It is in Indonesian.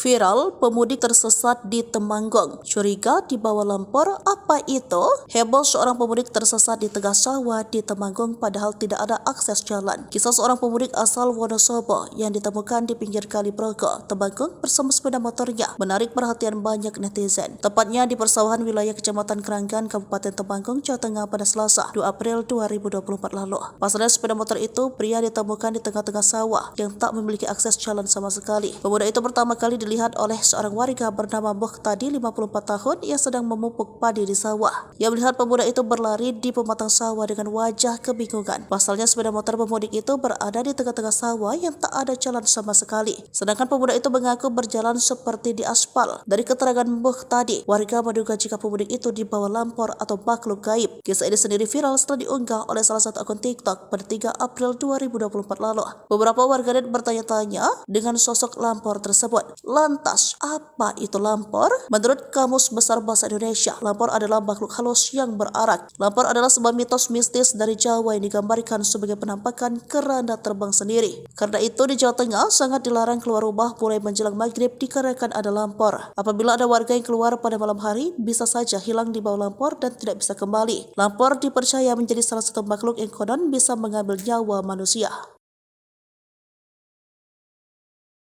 Viral, pemudik tersesat di Temanggung. Curiga dibawa lampor, apa itu? Heboh seorang pemudik tersesat di tengah sawah di Temanggung padahal tidak ada akses jalan. Kisah seorang pemudik asal Wonosobo yang ditemukan di pinggir Kali Progo, Temanggung bersama sepeda motornya menarik perhatian banyak netizen. Tepatnya di persawahan wilayah Kecamatan Keranggan, Kabupaten Temanggung, Jawa Tengah pada Selasa, 2 April 2024 lalu. Pasalnya sepeda motor itu pria ditemukan di tengah-tengah sawah yang tak memiliki akses jalan sama sekali. Pemuda itu pertama kali dilihat oleh seorang warga bernama Muhtadi 54 tahun yang sedang memupuk padi di sawah. Ia melihat pemuda itu berlari di pematang sawah dengan wajah kebingungan. Pasalnya sepeda motor pemudik itu berada di tengah-tengah sawah yang tak ada jalan sama sekali. Sedangkan pemuda itu mengaku berjalan seperti di aspal. Dari keterangan Muhtadi, warga menduga jika pemudik itu dibawa lampor atau makhluk gaib. Kisah ini sendiri viral setelah diunggah oleh salah satu akun TikTok pada 3 April 2024 lalu. Beberapa warganet bertanya-tanya dengan sosok lampor tersebut. Lantas, apa itu lampor? Menurut Kamus Besar Bahasa Indonesia, lampor adalah makhluk halus yang berarak. Lampor adalah sebuah mitos mistis dari Jawa yang digambarkan sebagai penampakan keranda terbang sendiri. Karena itu di Jawa Tengah sangat dilarang keluar rumah mulai menjelang maghrib dikarenakan ada lampor. Apabila ada warga yang keluar pada malam hari, bisa saja hilang di bawah lampor dan tidak bisa kembali. Lampor dipercaya menjadi salah satu makhluk yang konon bisa mengambil nyawa manusia.